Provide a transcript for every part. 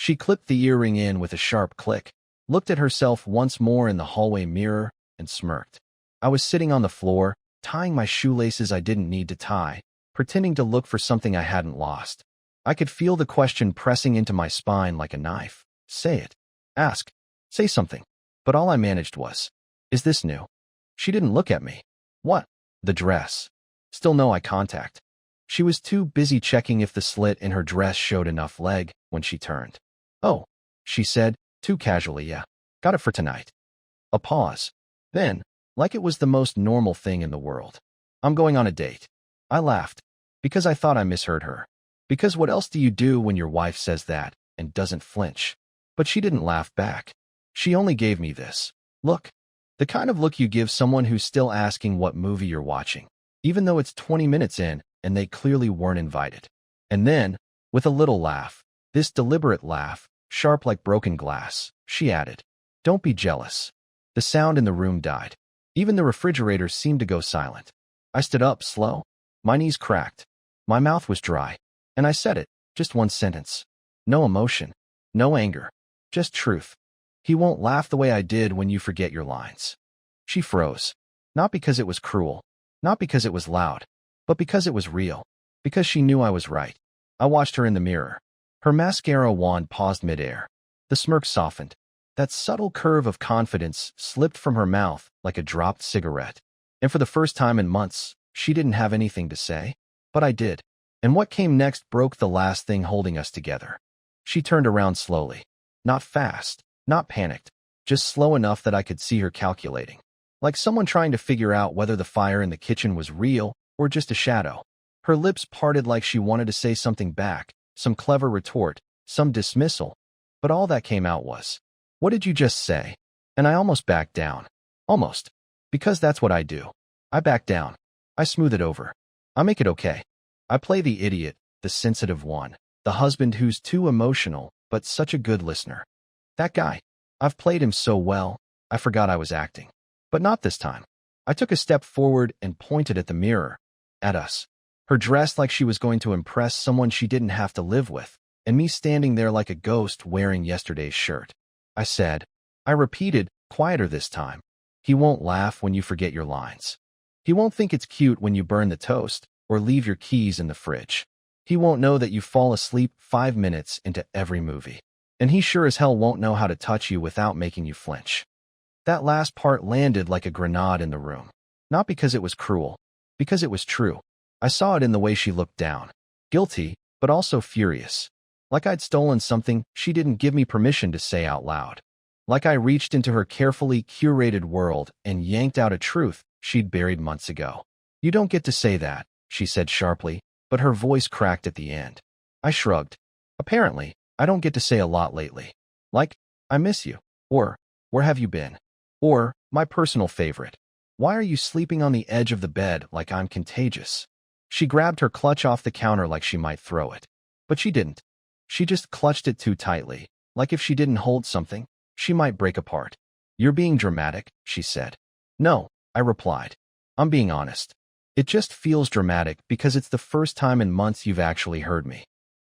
She clipped the earring in with a sharp click, looked at herself once more in the hallway mirror, and smirked. I was sitting on the floor, tying my shoelaces I didn't need to tie, pretending to look for something I hadn't lost. I could feel the question pressing into my spine like a knife. Say it. Ask. Say something. But all I managed was, "Is this new?" She didn't look at me. What? The dress. Still no eye contact. She was too busy checking if the slit in her dress showed enough leg when she turned. "Oh," she said, too casually, "yeah. Got it for tonight." A pause. Then, like it was the most normal thing in the world, "I'm going on a date." I laughed, because I thought I misheard her. Because what else do you do when your wife says that and doesn't flinch? But she didn't laugh back. She only gave me this look. The kind of look you give someone who's still asking what movie you're watching, even though it's 20 minutes in and they clearly weren't invited. And then, with a little laugh, this deliberate laugh, sharp like broken glass, she added, "Don't be jealous." The sound in the room died. Even the refrigerator seemed to go silent. I stood up slow. My knees cracked. My mouth was dry. And I said it, just one sentence. No emotion. No anger. Just truth. "He won't laugh the way I did when you forget your lines." She froze. Not because it was cruel. Not because it was loud. But because it was real. Because she knew I was right. I watched her in the mirror. Her mascara wand paused midair. The smirk softened. That subtle curve of confidence slipped from her mouth like a dropped cigarette. And for the first time in months, she didn't have anything to say. But I did. And what came next broke the last thing holding us together. She turned around slowly. Not fast. Not panicked. Just slow enough that I could see her calculating. Like someone trying to figure out whether the fire in the kitchen was real or just a shadow. Her lips parted like she wanted to say something back, some clever retort, some dismissal. But all that came out was, "What did you just say?" And I almost backed down. Almost. Because that's what I do. I back down. I smooth it over. I make it okay. I play the idiot, the sensitive one, the husband who's too emotional, but such a good listener. That guy. I've played him so well, I forgot I was acting. But not this time. I took a step forward and pointed at the mirror. At us. Her dressed like she was going to impress someone she didn't have to live with, and me standing there like a ghost wearing yesterday's shirt. I said. I repeated, quieter this time. "He won't laugh when you forget your lines. He won't think it's cute when you burn the toast or leave your keys in the fridge. He won't know that you fall asleep 5 minutes into every movie. And he sure as hell won't know how to touch you without making you flinch." That last part landed like a grenade in the room. Not because it was cruel. Because it was true. I saw it in the way she looked down. Guilty, but also furious. Like I'd stolen something she didn't give me permission to say out loud. Like I reached into her carefully curated world and yanked out a truth she'd buried months ago. "You don't get to say that," she said sharply, but her voice cracked at the end. I shrugged. "Apparently, I don't get to say a lot lately. Like, I miss you. Or, where have you been? Or, my personal favorite, why are you sleeping on the edge of the bed like I'm contagious?" She grabbed her clutch off the counter like she might throw it. But she didn't. She just clutched it too tightly, like if she didn't hold something, she might break apart. "You're being dramatic," she said. "No," I replied. "I'm being honest. It just feels dramatic because it's the first time in months you've actually heard me."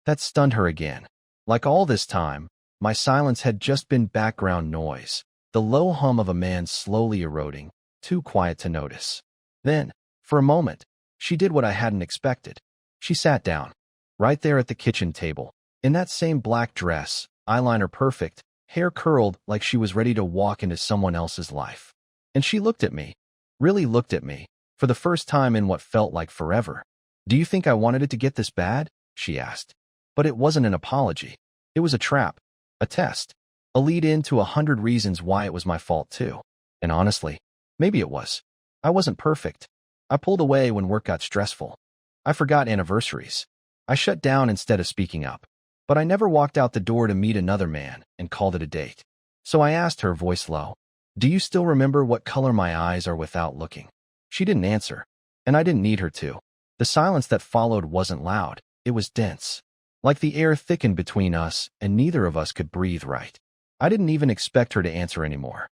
That stunned her again. Like all this time, my silence had just been background noise, the low hum of a man slowly eroding, too quiet to notice. Then, for a moment, she did what I hadn't expected. She sat down, right there at the kitchen table, in that same black dress, eyeliner perfect, hair curled like she was ready to walk into someone else's life. And she looked at me, really looked at me, for the first time in what felt like forever. "Do you think I wanted it to get this bad?" she asked. But it wasn't an apology. It was a trap, a test, a lead-in to 100 reasons why it was my fault too. And honestly, maybe it was. I wasn't perfect. I pulled away when work got stressful. I forgot anniversaries. I shut down instead of speaking up. But I never walked out the door to meet another man and called it a date. So I asked her, voice low, "Do you still remember what color my eyes are without looking?" She didn't answer, and I didn't need her to. The silence that followed wasn't loud. It was dense. Like the air thickened between us, and neither of us could breathe right. I didn't even expect her to answer anymore.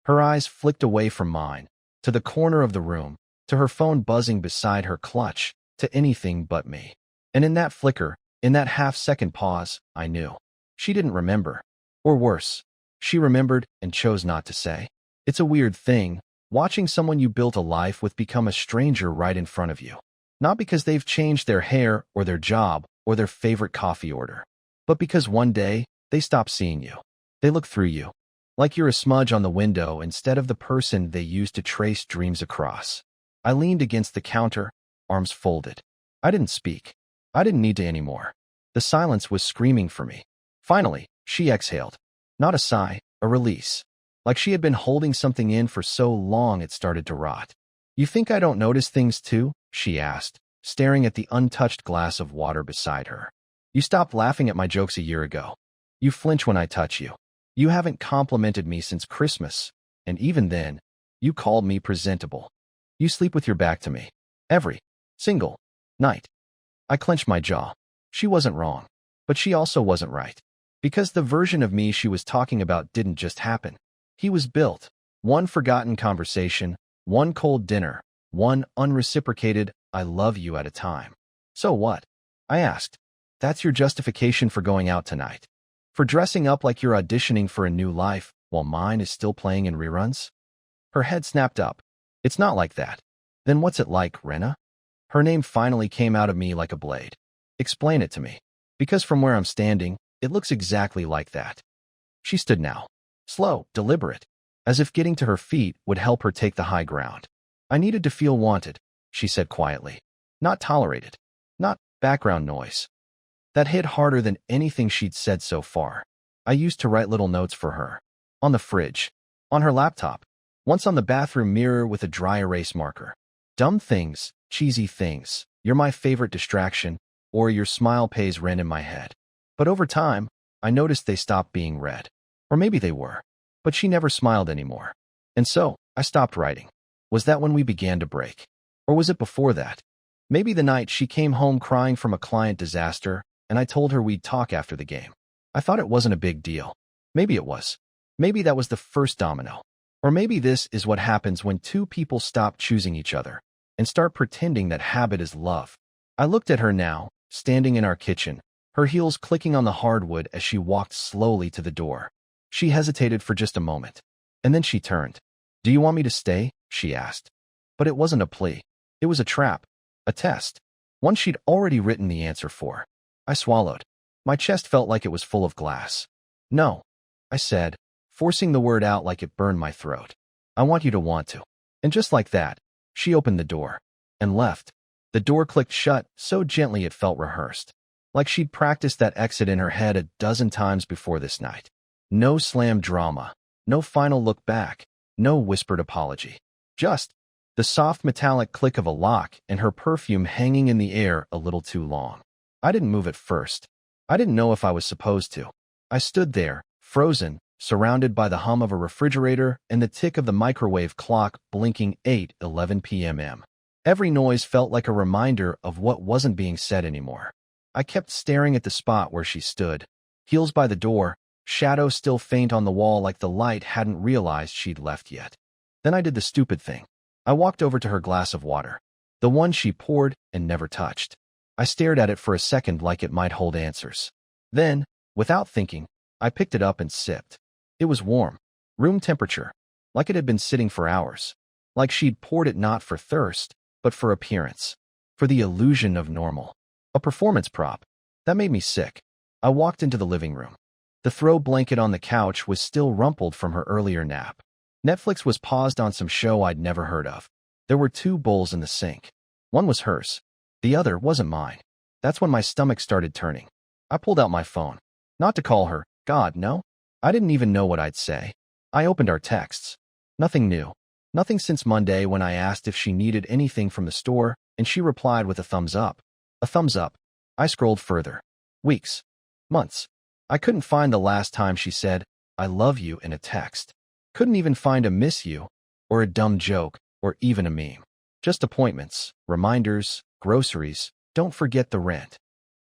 Her eyes flicked away from mine, to the corner of the room, to her phone buzzing beside her clutch, to anything but me. And in that flicker, in that half-second pause, I knew. She didn't remember. Or worse, she remembered and chose not to say. It's a weird thing, watching someone you built a life with become a stranger right in front of you. Not because they've changed their hair or their job or their favorite coffee order, but because one day they stop seeing you. They look through you, like you're a smudge on the window instead of the person they used to trace dreams across. I leaned against the counter, arms folded. I didn't speak. I didn't need to anymore. The silence was screaming for me. Finally, she exhaled. Not a sigh, a release. Like she had been holding something in for so long it started to rot. You think I don't notice things too? She asked, staring at the untouched glass of water beside her. You stopped laughing at my jokes a year ago. You flinch when I touch you. You haven't complimented me since Christmas, and even then, you called me presentable. You sleep with your back to me. Every single night. I clenched my jaw. She wasn't wrong, but she also wasn't right. Because the version of me she was talking about didn't just happen. He was built. One forgotten conversation, one cold dinner, one unreciprocated I love you at a time. So what? I asked. That's your justification for going out tonight? For dressing up like you're auditioning for a new life while mine is still playing in reruns? Her head snapped up. It's not like that. Then what's it like, Rena? Her name finally came out of me like a blade. Explain it to me. Because from where I'm standing, it looks exactly like that. She stood now. Slow, deliberate, as if getting to her feet would help her take the high ground. I needed to feel wanted, she said quietly. Not tolerated. Not background noise. That hit harder than anything she'd said so far. I used to write little notes for her. On the fridge. On her laptop. Once on the bathroom mirror with a dry erase marker. Dumb things, cheesy things. You're my favorite distraction, or your smile pays rent in my head. But over time, I noticed they stopped being read. Or maybe they were. But she never smiled anymore. And so, I stopped writing. Was that when we began to break? Or was it before that? Maybe the night she came home crying from a client disaster, and I told her we'd talk after the game. I thought it wasn't a big deal. Maybe it was. Maybe that was the first domino. Or maybe this is what happens when two people stop choosing each other and start pretending that habit is love. I looked at her now, standing in our kitchen, her heels clicking on the hardwood as she walked slowly to the door. She hesitated for just a moment, and then she turned. Do you want me to stay? She asked. But it wasn't a plea. It was a trap. A test. One she'd already written the answer for. I swallowed. My chest felt like it was full of glass. No, I said, forcing the word out like it burned my throat. I want you to want to. And just like that, she opened the door and left. The door clicked shut so gently it felt rehearsed, like she'd practiced that exit in her head a dozen times before this night. No slam drama, no final look back, no whispered apology. Just the soft metallic click of a lock and her perfume hanging in the air a little too long. I didn't move at first. I didn't know if I was supposed to. I stood there, frozen, surrounded by the hum of a refrigerator and the tick of the microwave clock blinking 8:11 p.m. Every noise felt like a reminder of what wasn't being said anymore. I kept staring at the spot where she stood, heels by the door, shadow still faint on the wall like the light hadn't realized she'd left yet. Then I did the stupid thing. I walked over to her glass of water, the one she poured and never touched. I stared at it for a second like it might hold answers. Then, without thinking, I picked it up and sipped. It was warm, room temperature, like it had been sitting for hours. Like she'd poured it not for thirst, but for appearance. For the illusion of normal. A performance prop. That made me sick. I walked into the living room. The throw blanket on the couch was still rumpled from her earlier nap. Netflix was paused on some show I'd never heard of. There were two bowls in the sink. One was hers. The other wasn't mine. That's when my stomach started turning. I pulled out my phone. Not to call her. God, no. I didn't even know what I'd say. I opened our texts. Nothing new. Nothing since Monday when I asked if she needed anything from the store, and she replied with a thumbs up. A thumbs up. I scrolled further. Weeks. Months. I couldn't find the last time she said, I love you in a text. Couldn't even find a miss you, or a dumb joke, or even a meme. Just appointments, reminders, groceries, don't forget the rent.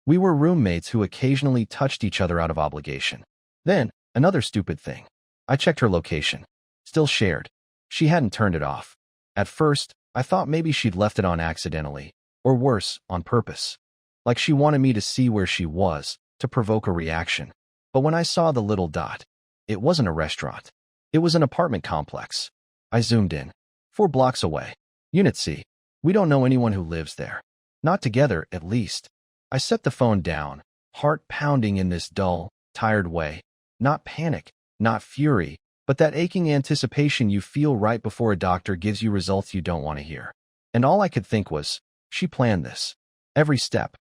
We were roommates who occasionally touched each other out of obligation. Then, another stupid thing. I checked her location. Still shared. She hadn't turned it off. At first, I thought maybe she'd left it on accidentally, or worse, on purpose. Like she wanted me to see where she was, to provoke a reaction. But when I saw the little dot, it wasn't a restaurant. It was an apartment complex. I zoomed in. 4 blocks away. Unit C. We don't know anyone who lives there. Not together, at least. I set the phone down, heart pounding in this dull, tired way. Not panic, not fury, but that aching anticipation you feel right before a doctor gives you results you don't want to hear. And all I could think was, she planned this. Every step,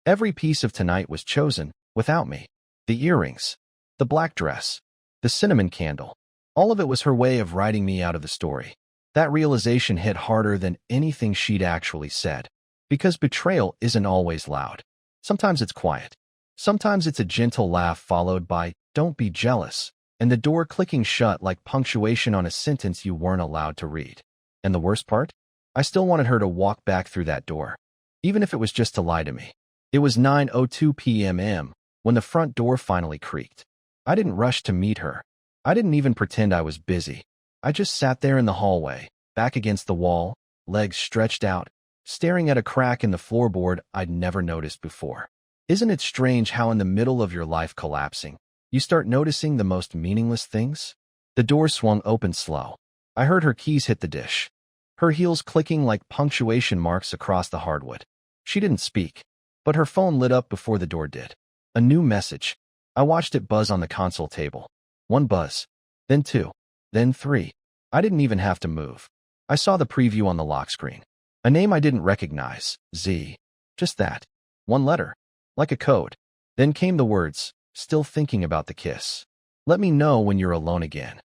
every piece of tonight was chosen, without me. The earrings, the black dress, the cinnamon candle. All of it was her way of writing me out of the story. That realization hit harder than anything she'd actually said. Because betrayal isn't always loud. Sometimes it's quiet. Sometimes it's a gentle laugh followed by, "Don't be jealous," and the door clicking shut like punctuation on a sentence you weren't allowed to read. And the worst part? I still wanted her to walk back through that door, even if it was just to lie to me. It was 9:02 p.m. when the front door finally creaked. I didn't rush to meet her. I didn't even pretend I was busy. I just sat there in the hallway, back against the wall, legs stretched out, staring at a crack in the floorboard I'd never noticed before. Isn't it strange how in the middle of your life collapsing, you start noticing the most meaningless things? The door swung open slow. I heard her keys hit the dish, her heels clicking like punctuation marks across the hardwood. She didn't speak, but her phone lit up before the door did. A new message. I watched it buzz on the console table. 1 buzz, then 2, then 3. I didn't even have to move. I saw the preview on the lock screen. A name I didn't recognize, Z. Just that. 1 letter. Like a code. Then came the words, "Still thinking about the kiss. Let me know when you're alone again."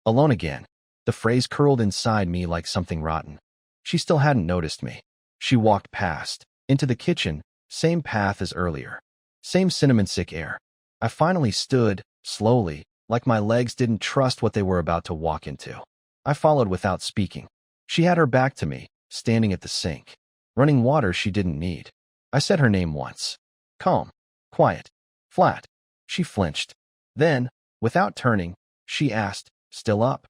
Alone again. The phrase curled inside me like something rotten. She still hadn't noticed me. She walked past, into the kitchen, same path as earlier. Same cinnamon-sick air. I finally stood, slowly, like my legs didn't trust what they were about to walk into. I followed without speaking. She had her back to me, standing at the sink, running water she didn't need. I said her name once. Calm, quiet, flat. She flinched. Then, without turning, she asked, "Still up?"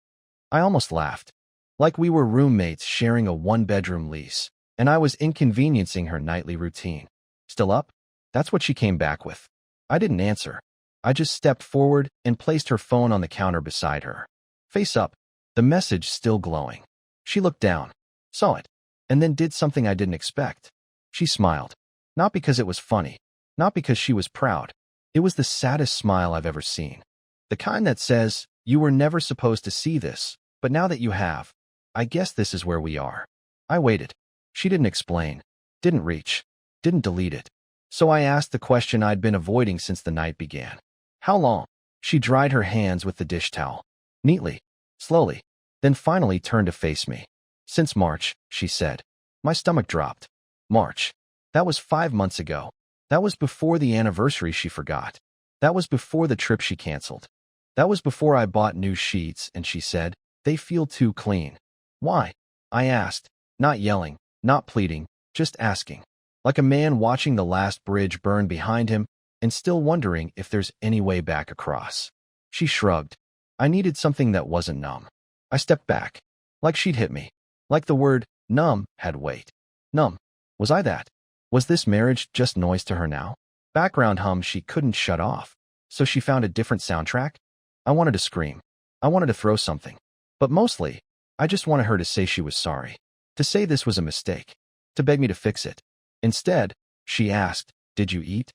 I almost laughed. Like we were roommates sharing a 1-bedroom lease, and I was inconveniencing her nightly routine. Still up? That's what she came back with. I didn't answer. I just stepped forward and placed her phone on the counter beside her. Face up, the message still glowing. She looked down, saw it, and then did something I didn't expect. She smiled. Not because it was funny, not because she was proud. It was the saddest smile I've ever seen. The kind that says, "You were never supposed to see this, but now that you have, I guess this is where we are." I waited. She didn't explain, didn't reach, didn't delete it. So I asked the question I'd been avoiding since the night began. How long? She dried her hands with the dish towel. Neatly, slowly, then finally turned to face me. Since March, she said. My stomach dropped. March. That was 5 months ago. That was before the anniversary she forgot. That was before the trip she canceled. That was before I bought new sheets and she said, "They feel too clean." Why? I asked, not yelling, not pleading, just asking. Like a man watching the last bridge burn behind him and still wondering if there's any way back across. She shrugged. I needed something that wasn't numb. I stepped back. Like she'd hit me. Like the word numb had weight. Numb. Was I that? Was this marriage just noise to her now? Background hum she couldn't shut off. So she found a different soundtrack? I wanted to scream. I wanted to throw something. But mostly, I just wanted her to say she was sorry. To say this was a mistake. To beg me to fix it. Instead, she asked, "Did you eat?"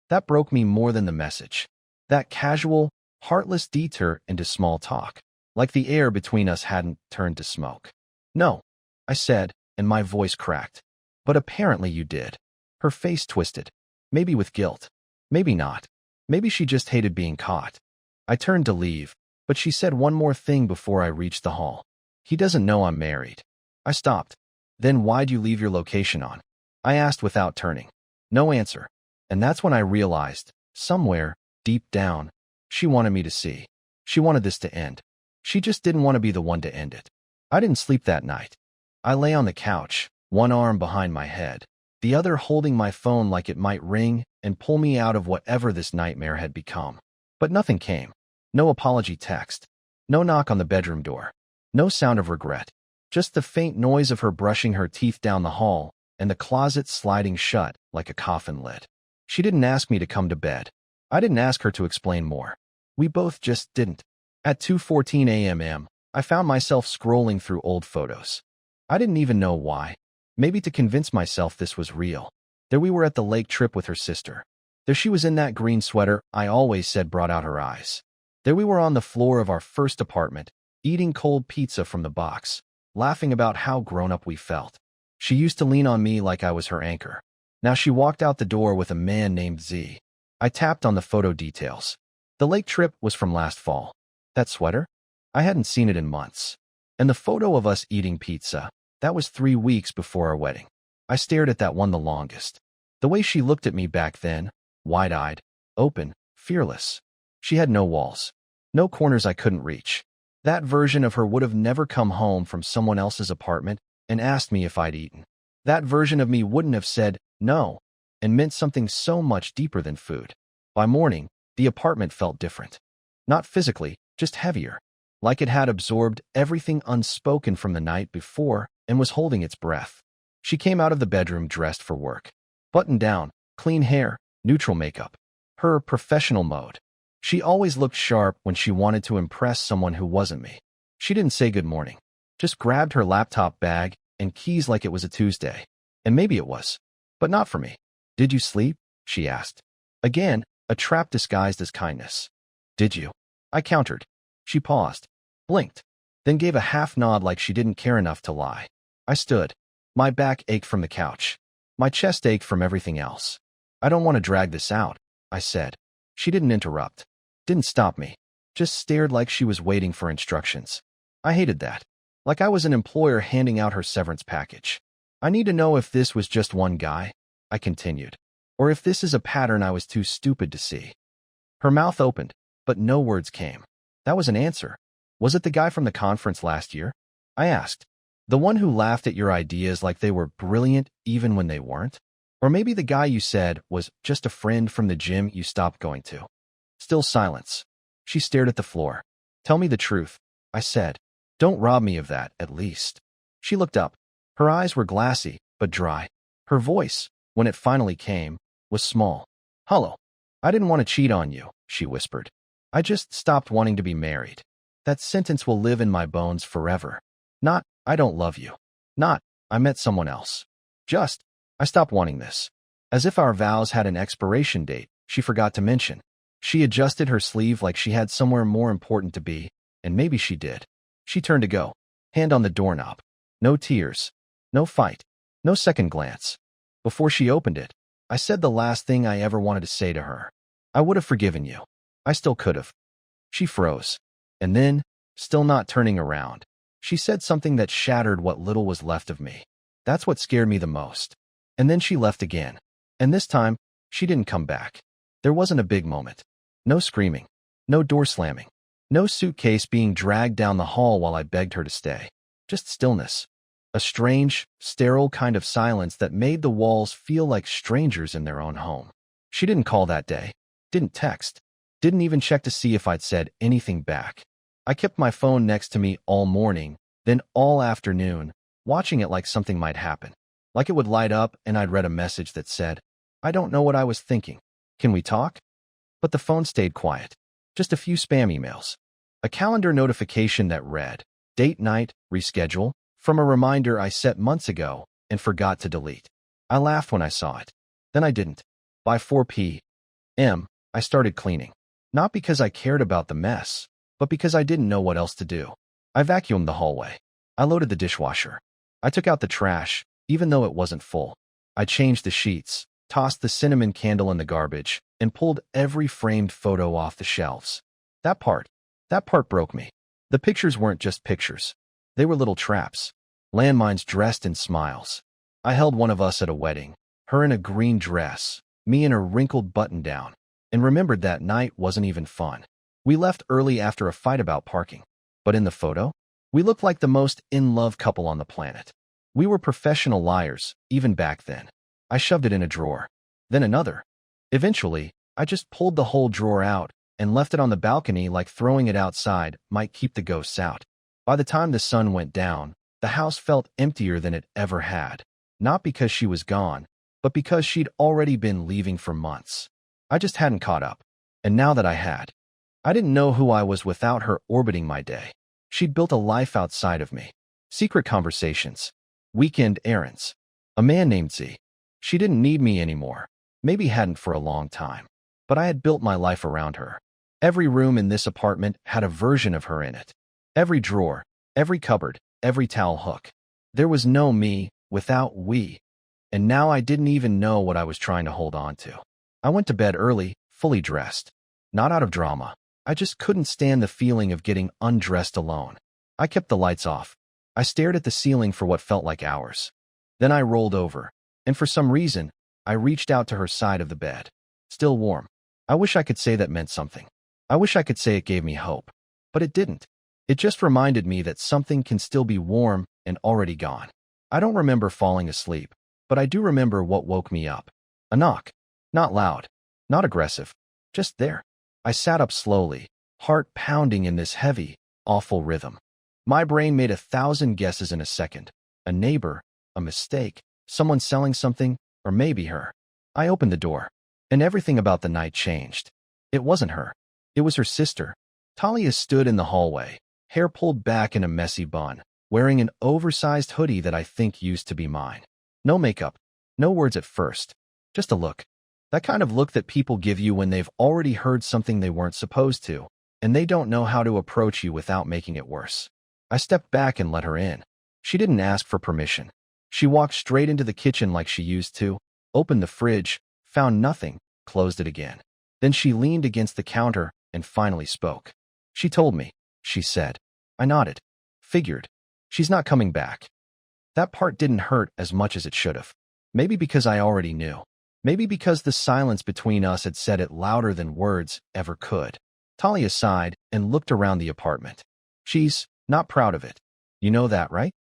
That broke me more than the message. That casual, heartless detour into small talk. Like the air between us hadn't turned to smoke. "No," I said, and my voice cracked. "But apparently you did." Her face twisted. Maybe with guilt. Maybe not. Maybe she just hated being caught. I turned to leave, but she said one more thing before I reached the hall. "He doesn't know I'm married." I stopped. "Then why'd you leave your location on?" I asked without turning. No answer. And that's when I realized, somewhere, deep down, she wanted me to see. She wanted this to end. She just didn't want to be the one to end it. I didn't sleep that night. I lay on the couch, one arm behind my head, the other holding my phone like it might ring and pull me out of whatever this nightmare had become. But nothing came. No apology text. No knock on the bedroom door. No sound of regret. Just the faint noise of her brushing her teeth down the hall and the closet sliding shut like a coffin lid. She didn't ask me to come to bed. I didn't ask her to explain more. We both just didn't. At 2:14 a.m., I found myself scrolling through old photos. I didn't even know why. Maybe to convince myself this was real. There we were at the lake trip with her sister. There she was in that green sweater I always said brought out her eyes. There we were on the floor of our first apartment, eating cold pizza from the box, laughing about how grown-up we felt. She used to lean on me like I was her anchor. Now she walked out the door with a man named Z. I tapped on the photo details. The lake trip was from last fall. That sweater? I hadn't seen it in months. And the photo of us eating pizza, that was 3 weeks before our wedding. I stared at that one the longest. The way she looked at me back then, wide-eyed, open, fearless. She had no walls, no corners I couldn't reach. That version of her would have never come home from someone else's apartment and asked me if I'd eaten. That version of me wouldn't have said no and meant something so much deeper than food. By morning, the apartment felt different. Not physically, just heavier. Like it had absorbed everything unspoken from the night before and was holding its breath. She came out of the bedroom dressed for work. Buttoned down, clean hair, neutral makeup. Her professional mode. She always looked sharp when she wanted to impress someone who wasn't me. She didn't say good morning. Just grabbed her laptop bag and keys like it was a Tuesday. And maybe it was. But not for me. Did you sleep? She asked. Again, a trap disguised as kindness. Did you? I countered. She paused, blinked, then gave a half nod like she didn't care enough to lie. I stood. My back ached from the couch. My chest ached from everything else. I don't want to drag this out, I said. She didn't interrupt. Didn't stop me. Just stared like she was waiting for instructions. I hated that. Like I was an employer handing out her severance package. I need to know if this was just one guy, I continued, or if this is a pattern I was too stupid to see. Her mouth opened, but no words came. That was an answer. Was it the guy from the conference last year? I asked. The one who laughed at your ideas like they were brilliant even when they weren't? Or maybe the guy you said was just a friend from the gym you stopped going to? Still silence. She stared at the floor. Tell me the truth, I said. Don't rob me of that, at least. She looked up. Her eyes were glassy, but dry. Her voice, when it finally came, was small. Hello. I didn't want to cheat on you, she whispered. I just stopped wanting to be married. That sentence will live in my bones forever. Not, I don't love you. Not, I met someone else. Just, I stopped wanting this. As if our vows had an expiration date, she forgot to mention. She adjusted her sleeve like she had somewhere more important to be, and maybe she did. She turned to go, hand on the doorknob. No tears. No fight. No second glance. Before she opened it, I said the last thing I ever wanted to say to her. I would have forgiven you. I still could have. She froze. And then, still not turning around, she said something that shattered what little was left of me. That's what scared me the most. And then she left again. And this time, she didn't come back. There wasn't a big moment. No screaming. No door slamming. No suitcase being dragged down the hall while I begged her to stay. Just stillness. A strange, sterile kind of silence that made the walls feel like strangers in their own home. She didn't call that day. Didn't text. Didn't even check to see if I'd said anything back. I kept my phone next to me all morning, then all afternoon, watching it like something might happen. Like it would light up and I'd read a message that said, I don't know what I was thinking. Can we talk? But the phone stayed quiet. Just a few spam emails. A calendar notification that read, date night, reschedule, from a reminder I set months ago and forgot to delete. I laughed when I saw it. Then I didn't. By 4 p.m., I started cleaning. Not because I cared about the mess, but because I didn't know what else to do. I vacuumed the hallway. I loaded the dishwasher. I took out the trash, even though it wasn't full. I changed the sheets, tossed the cinnamon candle in the garbage, and pulled every framed photo off the shelves. That part broke me. The pictures weren't just pictures. They were little traps. Landmines dressed in smiles. I held one of us at a wedding, her in a green dress, me in a wrinkled button-down, and remembered that night wasn't even fun. We left early after a fight about parking. But in the photo, we looked like the most in-love couple on the planet. We were professional liars, even back then. I shoved it in a drawer. Then another. Eventually, I just pulled the whole drawer out and left it on the balcony like throwing it outside might keep the ghosts out. By the time the sun went down, the house felt emptier than it ever had. Not because she was gone, but because she'd already been leaving for months. I just hadn't caught up. And now that I had, I didn't know who I was without her orbiting my day. She'd built a life outside of me. Secret conversations. Weekend errands. A man named Z. She didn't need me anymore. Maybe hadn't for a long time. But I had built my life around her. Every room in this apartment had a version of her in it. Every drawer, every cupboard, every towel hook. There was no me without we. And now I didn't even know what I was trying to hold on to. I went to bed early, fully dressed. Not out of drama. I just couldn't stand the feeling of getting undressed alone. I kept the lights off. I stared at the ceiling for what felt like hours. Then I rolled over, and for some reason, I reached out to her side of the bed. Still warm. I wish I could say that meant something. I wish I could say it gave me hope. But it didn't. It just reminded me that something can still be warm and already gone. I don't remember falling asleep, but I do remember what woke me up. A knock. Not loud. Not aggressive. Just there. I sat up slowly, heart pounding in this heavy, awful rhythm. My brain made 1,000 guesses in a second. A neighbor, a mistake, someone selling something, or maybe her. I opened the door, and everything about the night changed. It wasn't her. It was her sister. Talia stood in the hallway, hair pulled back in a messy bun, wearing an oversized hoodie that I think used to be mine. No makeup, no words at first, just a look. That kind of look that people give you when they've already heard something they weren't supposed to, and they don't know how to approach you without making it worse. I stepped back and let her in. She didn't ask for permission. She walked straight into the kitchen like she used to, opened the fridge, found nothing, closed it again. Then she leaned against the counter and finally spoke. She told me, she said. I nodded. Figured. She's not coming back. That part didn't hurt as much as it should have. Maybe because I already knew. Maybe because the silence between us had said it louder than words ever could. Talia sighed and looked around the apartment. She's not proud of it. You know that, right?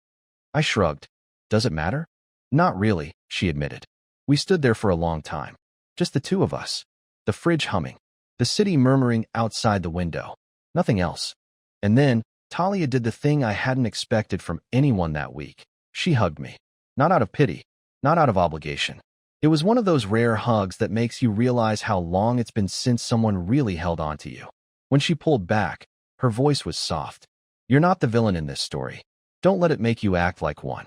I shrugged. Does it matter? Not really, she admitted. We stood there for a long time. Just the two of us. The fridge humming. The city murmuring outside the window. Nothing else. And then, Talia did the thing I hadn't expected from anyone that week. She hugged me. Not out of pity. Not out of obligation. It was one of those rare hugs that makes you realize how long it's been since someone really held on to you. When she pulled back, her voice was soft. You're not the villain in this story. Don't let it make you act like one.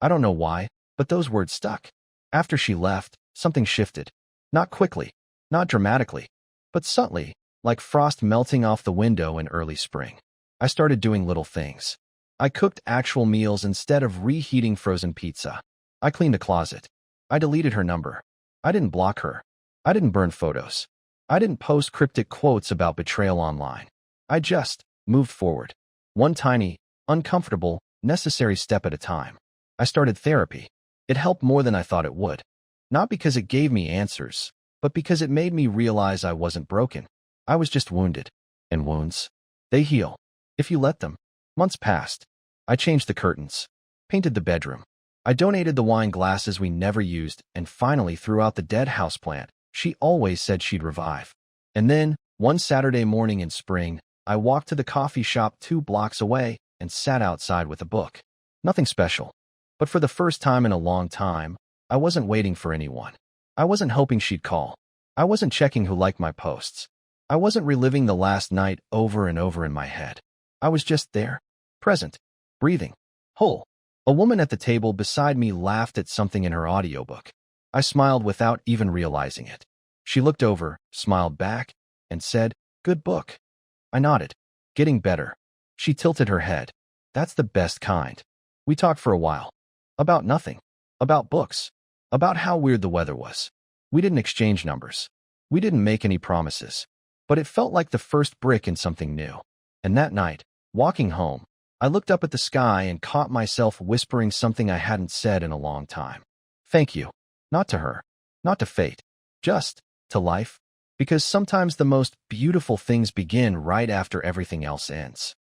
I don't know why, but those words stuck. After she left, something shifted. Not quickly, not dramatically, but subtly, like frost melting off the window in early spring. I started doing little things. I cooked actual meals instead of reheating frozen pizza. I cleaned a closet. I deleted her number. I didn't block her. I didn't burn photos. I didn't post cryptic quotes about betrayal online. I just moved forward. One tiny, uncomfortable, necessary step at a time. I started therapy. It helped more than I thought it would. Not because it gave me answers, but because it made me realize I wasn't broken. I was just wounded. And wounds, they heal. If you let them. Months passed. I changed the curtains. Painted the bedroom. I donated the wine glasses we never used and finally threw out the dead houseplant she always said she'd revive. And then, one Saturday morning in spring, I walked to the coffee shop 2 blocks away and sat outside with a book. Nothing special. But for the first time in a long time, I wasn't waiting for anyone. I wasn't hoping she'd call. I wasn't checking who liked my posts. I wasn't reliving the last night over and over in my head. I was just there, present, breathing, whole. A woman at the table beside me laughed at something in her audiobook. I smiled without even realizing it. She looked over, smiled back, and said, "Good book." I nodded. "Getting better." She tilted her head. "That's the best kind." We talked for a while. About nothing. About books. About how weird the weather was. We didn't exchange numbers. We didn't make any promises. But it felt like the first brick in something new. And that night, walking home, I looked up at the sky and caught myself whispering something I hadn't said in a long time. Thank you. Not to her. Not to fate. Just to life. Because sometimes the most beautiful things begin right after everything else ends.